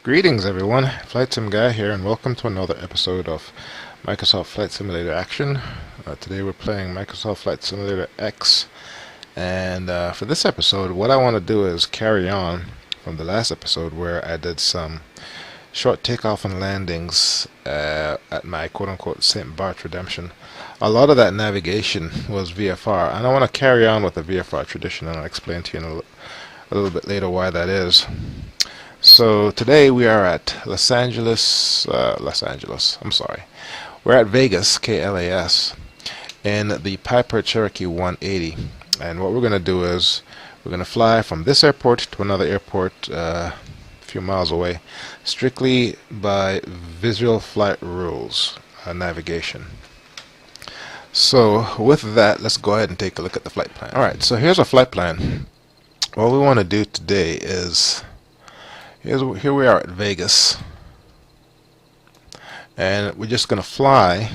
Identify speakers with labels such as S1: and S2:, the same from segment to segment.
S1: Greetings everyone, FlightSimGuy here, and welcome to another episode of Microsoft Flight Simulator Action. Today we're playing Microsoft Flight Simulator X, and for this episode what I want to do is carry on from the last episode where I did some short takeoff and landings at my quote-unquote St. Bart redemption. A lot of that navigation was VFR, and I want to carry on with the VFR tradition, and I'll explain to you in a little bit later why that is. So today we are at We're at Vegas, KLAS, in the Piper Cherokee 180. And what we're going to do is we're going to fly from this airport to another airport a few miles away, strictly by visual flight rules, navigation. So with that, let's go ahead and take a look at the flight plan. Alright, so here's our flight plan. What we want to do today is here we are at Vegas, and we're just going to fly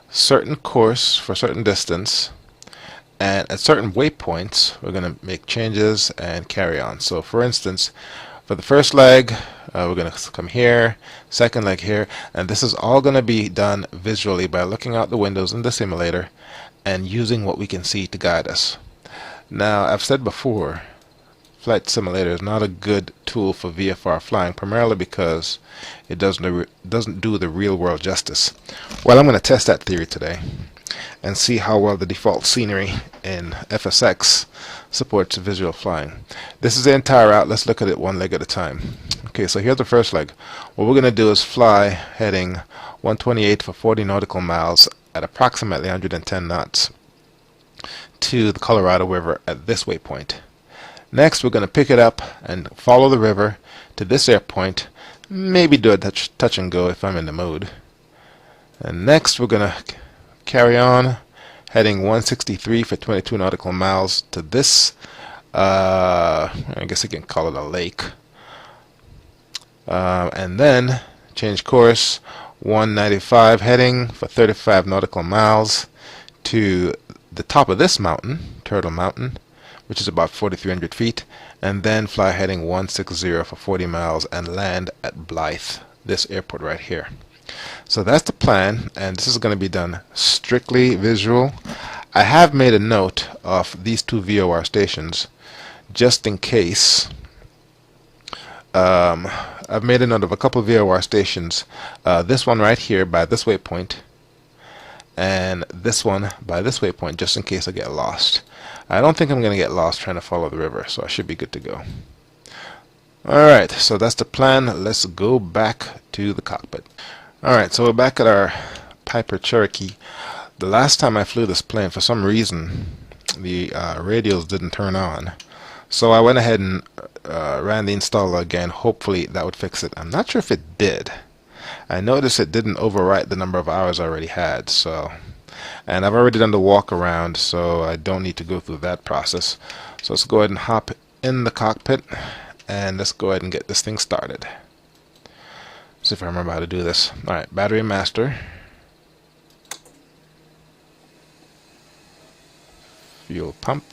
S1: certain course for a certain distance, and at certain waypoints we're going to make changes and carry on. So for instance, for the first leg we're going to come here, second leg here, and this is all going to be done visually by looking out the windows in the simulator and using what we can see to guide us. Now, I've said before, Flight Simulator is not a good tool for VFR flying, primarily because it doesn't do the real world justice. Well, I'm going to test that theory today and see how well the default scenery in FSX supports visual flying. This is the entire route. Let's look at it one leg at a time. Okay, so here's the first leg. What we're going to do is fly heading 128 for 40 nautical miles at approximately 110 knots to the Colorado River at this waypoint. Next, we're going to pick it up and follow the river to this airpoint, maybe do a touch and go if I'm in the mood. And next, we're going to carry on, heading 163 for 22 nautical miles to this, I guess you can call it a lake. And then change course, 195, heading for 35 nautical miles to the top of this mountain, Turtle Mountain, which is about 4,300 feet, and then fly heading 160 for 40 miles and land at Blythe, this airport right here. So that's the plan, and this is going to be done strictly visual. I have made a note of these two VOR stations just in case. I've made a note of a couple of VOR stations. This one right here by this waypoint, and this one by this waypoint, just in case I get lost. I don't think I'm going to get lost trying to follow the river, so I should be good to go. Alright, so that's the plan. Let's go back to the cockpit. Alright, so we're back at our Piper Cherokee. The last time I flew this plane, for some reason, the radios didn't turn on. So I went ahead and ran the installer again. Hopefully that would fix it. I'm not sure if it did. I noticed it didn't overwrite the number of hours I already had, and I've already done the walk around, so I don't need to go through that process. So let's go ahead and hop in the cockpit, and let's go ahead and get this thing started. See if I remember how to do this. Alright, battery master, fuel pump,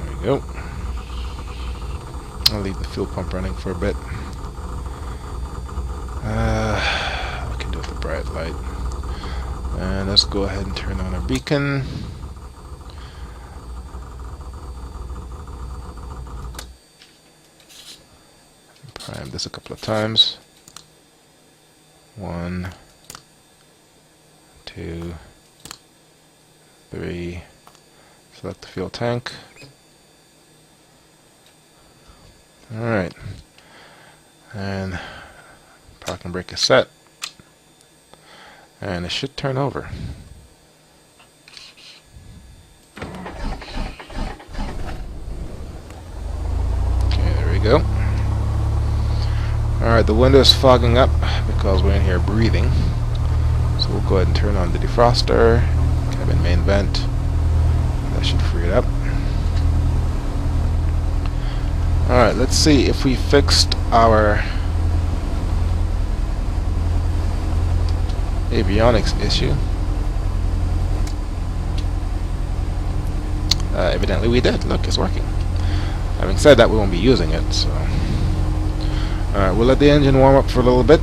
S1: there we go. I'll leave the fuel pump running for a bit. We can do it with the bright light. And let's go ahead and turn on our beacon. Prime this a couple of times. 1, 2, 3. Select the fuel tank. Alright, and parking brake is set, and it should turn over. Okay, there we go. Alright, the window is fogging up because we're in here breathing, so we'll go ahead and turn on the defroster, cabin main vent. That should free it up. Alright, let's see if we fixed our avionics issue. Evidently we did. Look, it's working. Having said that, we won't be using it, so alright, we'll let the engine warm up for a little bit.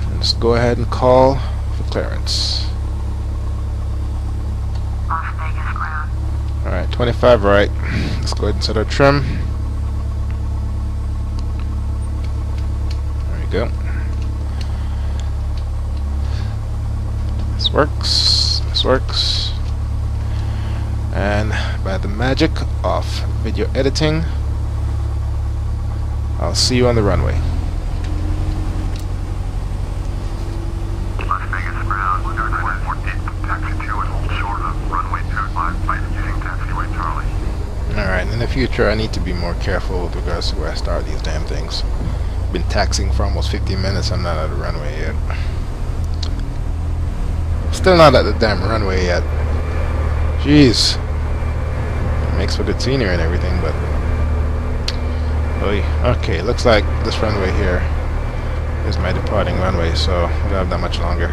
S1: And just go ahead and call for clearance.
S2: Las Vegas ground.
S1: Alright, 25 right. Let's go ahead and set our trim. There we go. This works. This works. And by the magic of video editing, I'll see you on the runway.
S2: Las Vegas ground. Northwest 14. Taxi 2 and hold short of runway 25. Flight using taxiway Charlie.
S1: Alright, in the future I need to be more careful with regards to where I start these damn things. Been taxiing for almost 15 minutes, I'm not at the runway yet. Still not at the damn runway yet. Jeez. It makes for good scenery and everything, but... Oy. Okay, looks like this runway here is my departing runway, so I don't have that much longer.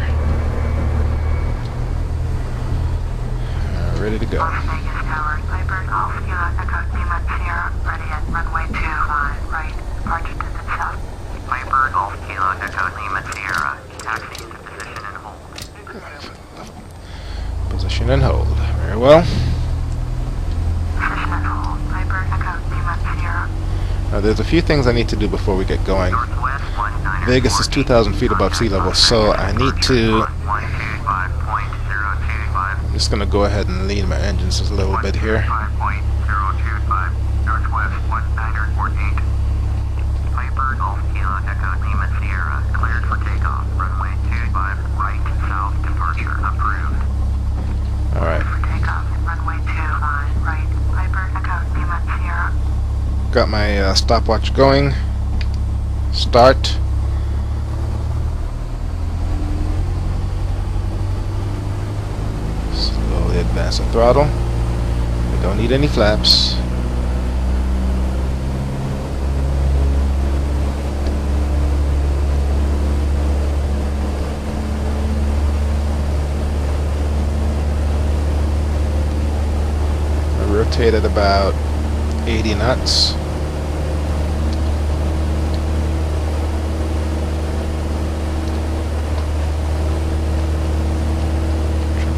S1: Ready to go.
S2: Las Vegas Tower. Piper Golf Kilo Echo Lima Sierra. Ready at runway 25. Right. Departure distance south. Piper Golf Kilo Echo Lima Sierra. Taxi to position and hold.
S1: Position and hold. Very well.
S2: Position and hold. Piper Echo Lima Sierra.
S1: Now there's a few things I need to do before we get going.
S2: Northwest 19.
S1: Vegas is 2,000 feet above sea level, so I need to...
S2: 125.025.
S1: I'm just going to go ahead and lean my engines just a little bit here.
S2: 125.025. Northwest 1948. Piper Golf Kilo Echo Lima Sierra. Cleared for takeoff. Runway 25 right south departure approved.
S1: Alright.
S2: For takeoff. Runway 25 right. Piper Echo Lima Sierra.
S1: Got my stopwatch going. Start. Slowly advance the throttle. We don't need any flaps. I rotate at about 80 knots.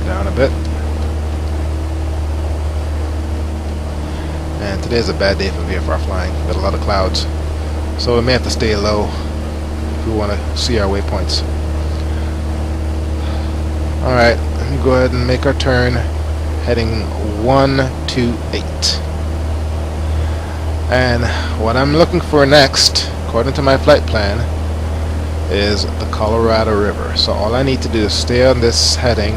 S1: Down a bit. And today's a bad day for VFR flying. Got a lot of clouds. So we may have to stay low if we want to see our waypoints. Alright, let me go ahead and make our turn. Heading 128. And what I'm looking for next, according to my flight plan, is the Colorado River. So all I need to do is stay on this heading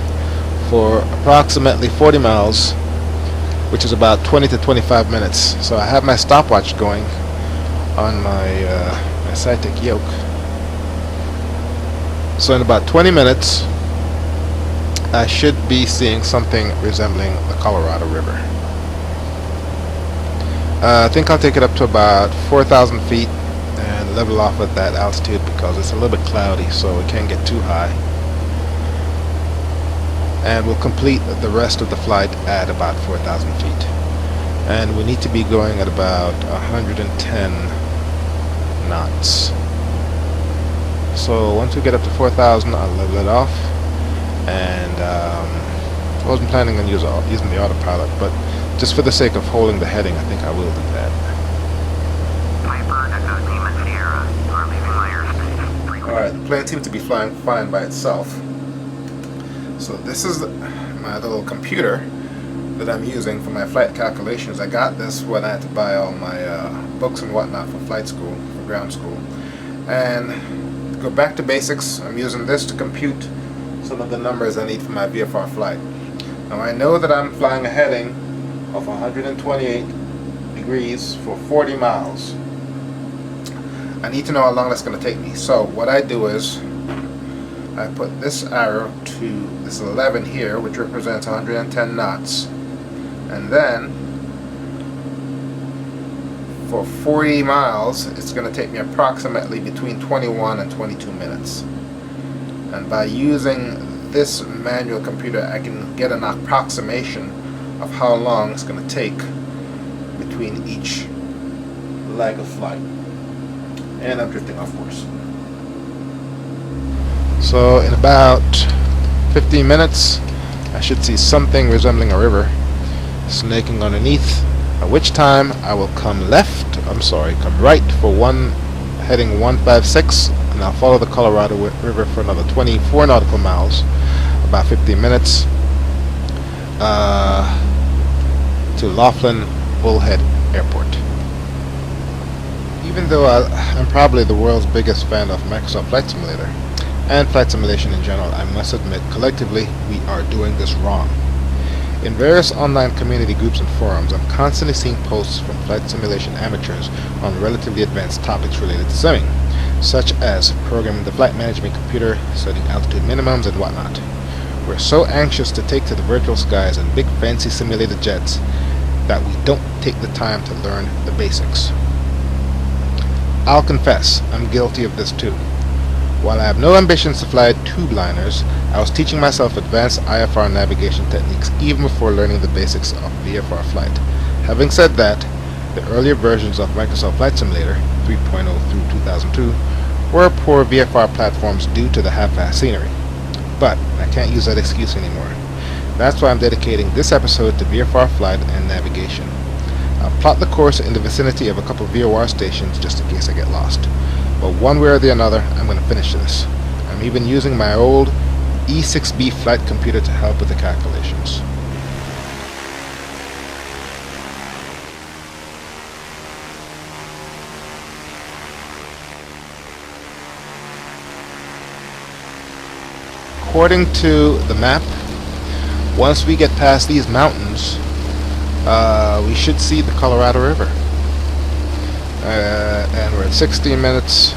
S1: for approximately 40 miles, which is about 20 to 25 minutes. So I have my stopwatch going on my Cytec yoke. So in about 20 minutes, I should be seeing something resembling the Colorado River. I think I'll take it up to about 4,000 feet and level off at that altitude because it's a little bit cloudy, so it can't get too high. And we'll complete the rest of the flight at about 4,000 feet. And we need to be going at about 110 knots. So once we get up to 4,000, I'll level it off. And I wasn't planning on using the autopilot, but just for the sake of holding the heading, I think I will do that.
S2: Piper Echo Lima Sierra. Are leaving my airspace.
S1: Alright, the plane seems to be flying fine by itself. So this is my little computer that I'm using for my flight calculations. I got this when I had to buy all my books and whatnot for flight school, for ground school. And to go back to basics, I'm using this to compute some of the numbers I need for my VFR flight. Now I know that I'm flying a heading of 128 degrees for 40 miles. I need to know how long that's going to take me. So what I do is I put this arrow to this 11 here, which represents 110 knots, and then for 40 miles it's going to take me approximately between 21 and 22 minutes. and by using this manual computer I can get an approximation of how long it's going to take between each leg of flight. And I'm drifting off course. So in about 15 minutes I should see something resembling a river snaking underneath, at which time I will come right for heading 156, and I'll follow the Colorado River for another 24 nautical miles, about 15 minutes, to Laughlin Bullhead Airport. Even though I'm probably the world's biggest fan of Microsoft Flight Simulator and flight simulation in general, I must admit collectively we are doing this wrong. In various online community groups and forums, I'm constantly seeing posts from flight simulation amateurs on relatively advanced topics related to simming, such as programming the flight management computer, setting altitude minimums, and whatnot. We're so anxious to take to the virtual skies and big fancy simulated jets that we don't take the time to learn the basics. I'll confess, I'm guilty of this too. While I have no ambitions to fly tube liners, I was teaching myself advanced IFR navigation techniques even before learning the basics of VFR flight. Having said that, the earlier versions of Microsoft Flight Simulator 3.0 through 2002 were poor VFR platforms due to the half-assed scenery. But I can't use that excuse anymore. That's why I'm dedicating this episode to VFR flight and navigation. I'll plot the course in the vicinity of a couple of VOR stations just in case I get lost. But one way or the other, I'm going to finish this. I'm even using my old E6B flight computer to help with the calculations. According to the map, once we get past these mountains, we should see the Colorado River. And we're at 16 minutes,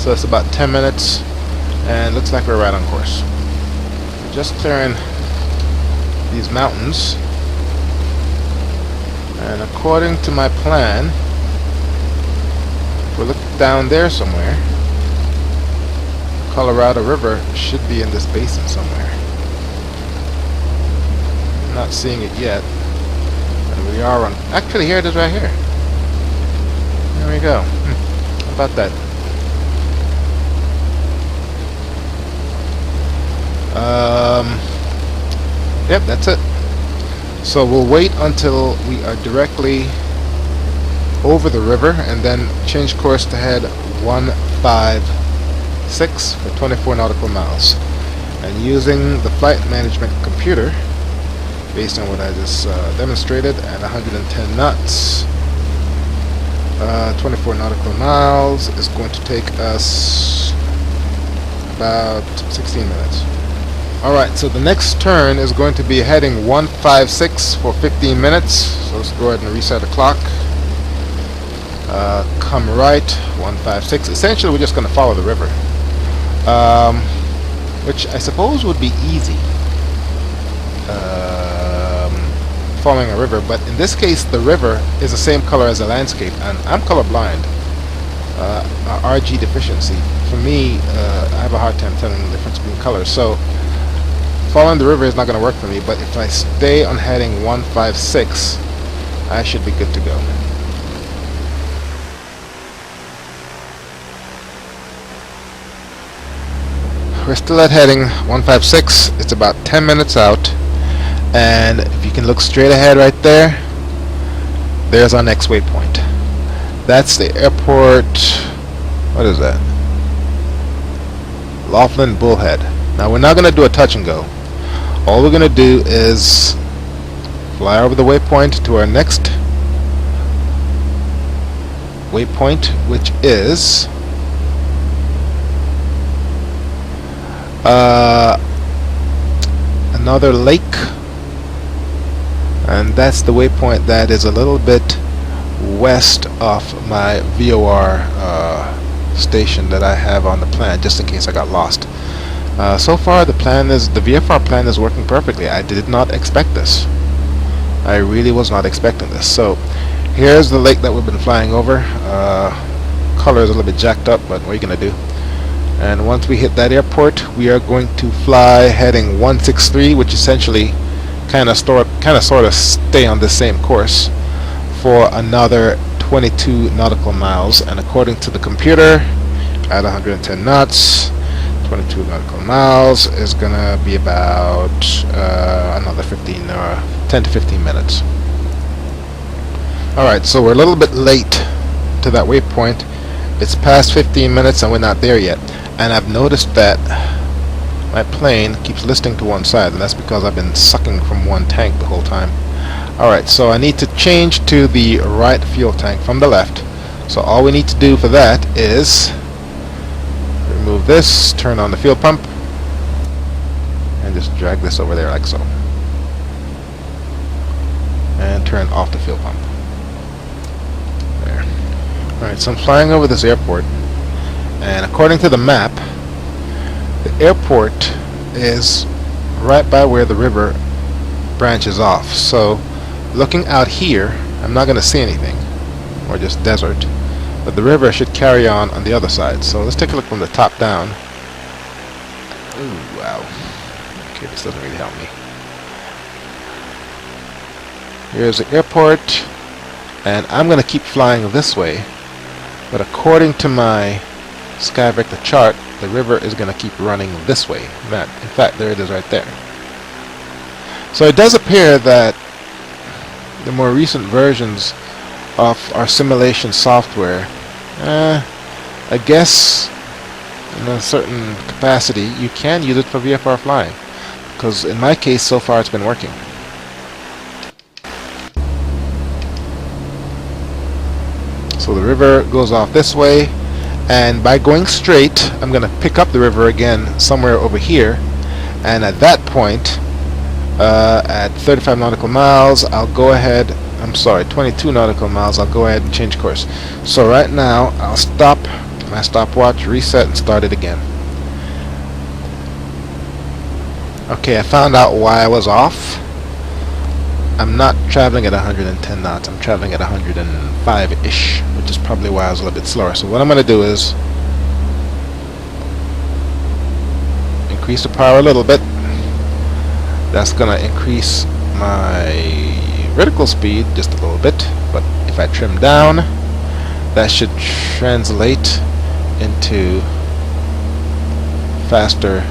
S1: so it's about 10 minutes, and looks like we're right on course. We're just clearing these mountains, and according to my plan, if we look down there somewhere, the Colorado River should be in this basin somewhere. I'm not seeing it yet, and we are on. Actually, here it is right here. There we go. How about that? Yep, that's it. So we'll wait until we are directly over the river and then change course to head 156 for 24 nautical miles. And using the flight management computer, based on what I just demonstrated, at 110 knots, 24 nautical miles is going to take us about 16 minutes. Alright, so the next turn is going to be heading 156 for 15 minutes. So let's go ahead and reset the clock. Come right, 156. Essentially, we're just going to follow the river, which I suppose would be easy, following a river, but in this case the river is the same color as the landscape, and I'm colorblind, RG deficiency. For me, I have a hard time telling the difference between colors, so following the river is not going to work for me, but if I stay on heading 156, I should be good to go. We're still at heading 156. It's about 10 minutes out, and if you can look straight ahead right there, there's our next waypoint. That's the airport. What is that? Laughlin Bullhead. Now we're not going to do a touch and go. All we're going to do is fly over the waypoint to our next waypoint, which is another lake, and that's the waypoint that is a little bit west of my VOR station that I have on the plan, just in case I got lost. So far the VFR plan is working perfectly. I did not expect this. I really was not expecting this. So here's the lake that we've been flying over. Color is a little bit jacked up, but what are you gonna do? And once we hit that airport, we are going to fly heading 163, which essentially kind of sort of stay on the same course for another 22 nautical miles. And according to the computer, at 110 knots, 22 nautical miles is gonna be about another 15 or 10 to 15 minutes. Alright, so we're a little bit late to that waypoint. It's past 15 minutes and we're not there yet. And I've noticed that my plane keeps listing to one side, and that's because I've been sucking from one tank the whole time. Alright, so I need to change to the right fuel tank from the left. So all we need to do for that is remove this, turn on the fuel pump, and just drag this over there like so. And turn off the fuel pump. There. Alright, so I'm flying over this airport, and according to the map, the airport is right by where the river branches off. So looking out here, I'm not going to see anything, or just desert, but the river should carry on the other side. So let's take a look from the top down. Ooh, wow. Okay, this doesn't really help me. Here's the airport, and I'm going to keep flying this way, but according to my sky vector chart, the river is going to keep running this way. In fact, there it is right there. So it does appear that the more recent versions of our simulation software, I guess in a certain capacity you can use it for VFR flying, because in my case so far it's been working. So the river goes off this way, and by going straight I'm going to pick up the river again somewhere over here, and at that point at 35 nautical miles I'll go ahead, 22 nautical miles, I'll go ahead and change course. So right now I'll stop my stopwatch, reset, and start it again. Okay, I found out why I was off. I'm not traveling at 110 knots, I'm traveling at 105-ish, which is probably why I was a little bit slower. So what I'm going to do is increase the power a little bit. That's going to increase my vertical speed just a little bit, but if I trim down, that should translate into faster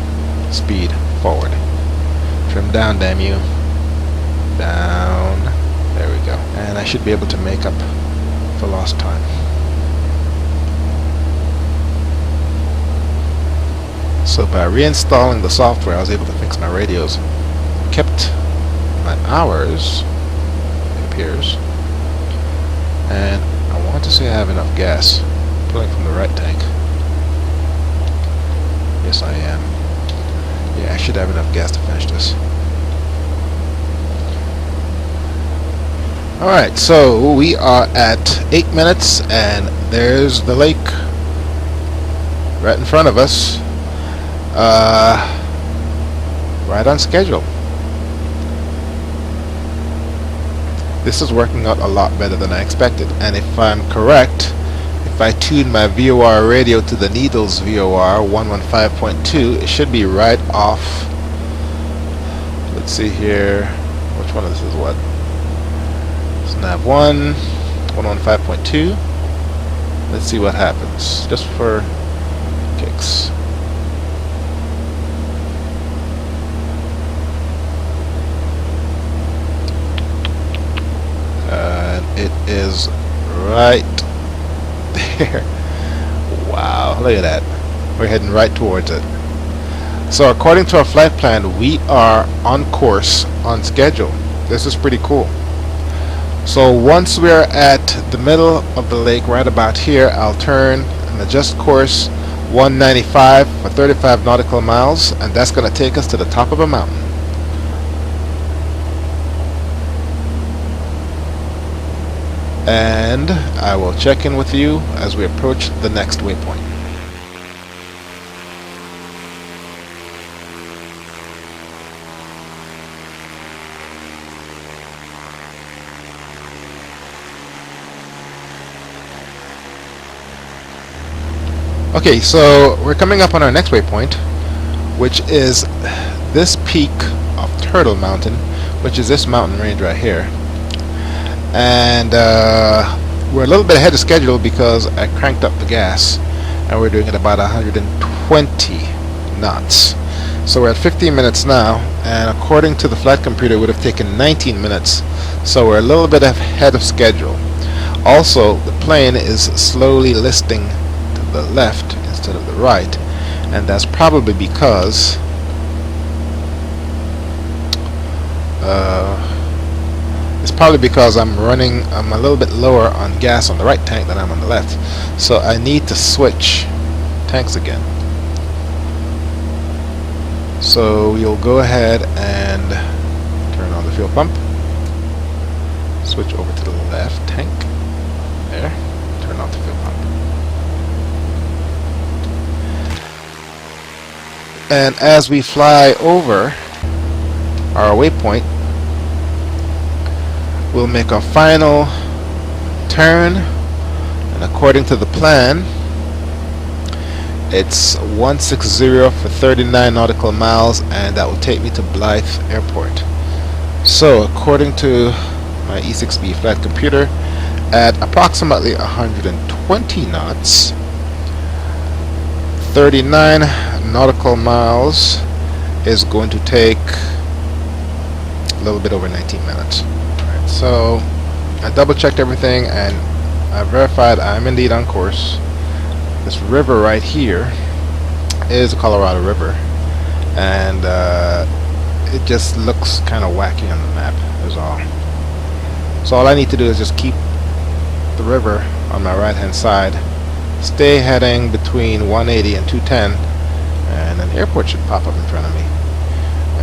S1: speed forward. Trim down, damn you. Down. There we go. And I should be able to make up for lost time. So by reinstalling the software, I was able to fix my radios. Kept my hours, it appears. And I want to say I have enough gas. Pulling from the right tank. Yes, I am. Yeah, I should have enough gas to finish this. Alright, so we are at 8 minutes, and there's the lake right in front of us. Right on schedule. This is working out a lot better than I expected, and if I'm correct, if I tune my VOR radio to the Needles VOR 115.2, it should be right off. Let's see here, which one of this is what? It's nav 1, 115.2. Let's see what happens, just for kicks. It is right there. Wow, look at that. We're heading right towards it. So according to our flight plan, we are on course, on schedule. This is pretty cool. So once we're at the middle of the lake, right about here, I'll turn and adjust course 195 for 35 nautical miles, and that's going to take us to the top of a mountain. And I will check in with you as we approach the next waypoint. Okay, so we're coming up on our next waypoint, which is this peak of Turtle Mountain, which is this mountain range right here. And we're a little bit ahead of schedule because I cranked up the gas, and we're doing it about 120 knots. So we're at 15 minutes now, and according to the flight computer, it would have taken 19 minutes. So we're a little bit ahead of schedule. Also, the plane is slowly listing to the left instead of the right, and that's probably because I'm a little bit lower on gas on the right tank than I'm on the left. So I need to switch tanks again. So you'll go ahead and turn on the fuel pump. Switch over to the left tank. There. Turn off the fuel pump. And as we fly over our waypoint, we'll make a final turn, and according to the plan, it's 160 for 39 nautical miles, and that will take me to Blythe Airport. So according to my E6B flight computer, at approximately 120 knots, 39 nautical miles is going to take a little bit over 19 minutes. Alright, so I double checked everything and I verified I'm indeed on course. This river right here is the Colorado River, and it just looks kind of wacky on the map is all. So all I need to do is just keep the river on my right hand side, stay heading between 180 and 210, and an airport should pop up in front of me,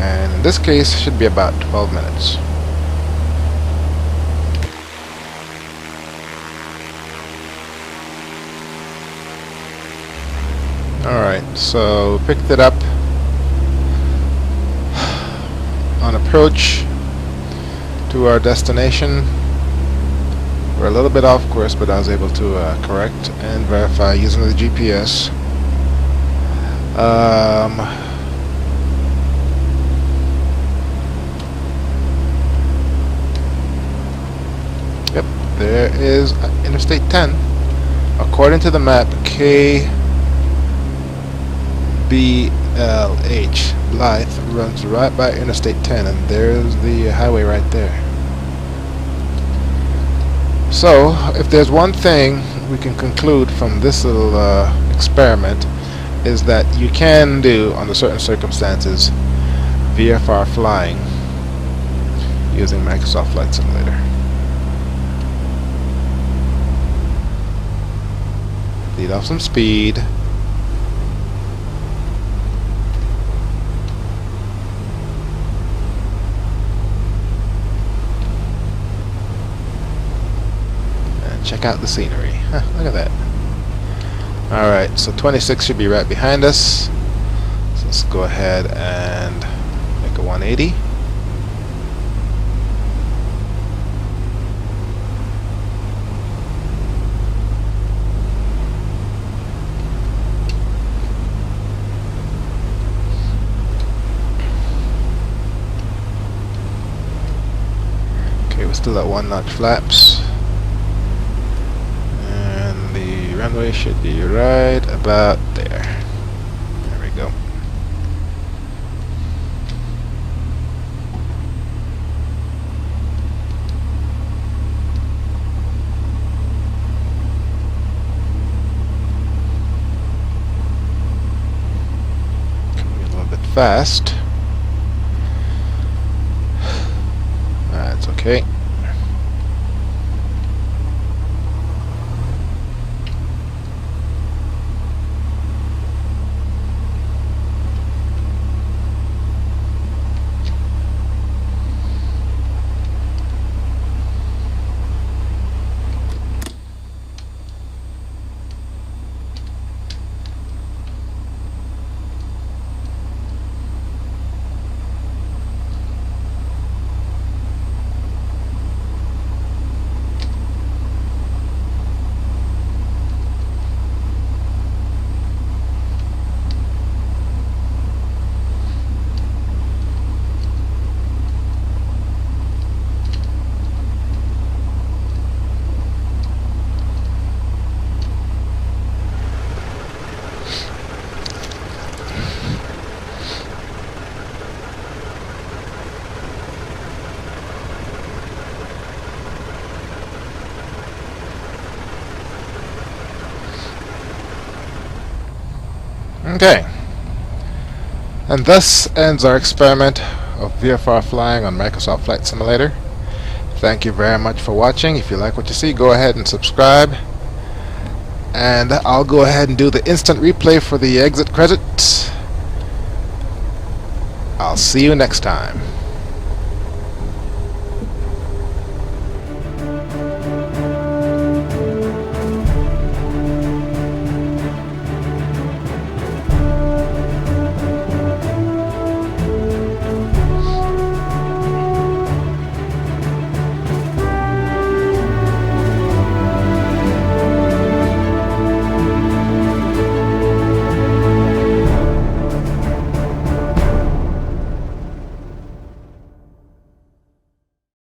S1: and in this case it should be about 12 minutes. Alright, so picked it up on approach to our destination. We're a little bit off course, but I was able to correct and verify using the GPS. Yep, there is Interstate 10. According to the map, KBLH, Blythe, runs right by Interstate 10, and there's the highway right there. So, if there's one thing we can conclude from this little experiment, is that you can do, under certain circumstances, VFR flying using Microsoft Flight Simulator. Lead off some speed. And check out the scenery. Huh, look at that. Alright, so 26 should be right behind us. So let's go ahead and make a 180. Okay, we're still at 1 knot flaps. And the runway should be right about there. There we go. Coming a little bit fast. That's okay. Okay. And thus ends our experiment of VFR flying on Microsoft Flight Simulator. Thank you very much for watching. If you like what you see, go ahead and subscribe. And I'll go ahead and do the instant replay for the exit credits. I'll see you next time.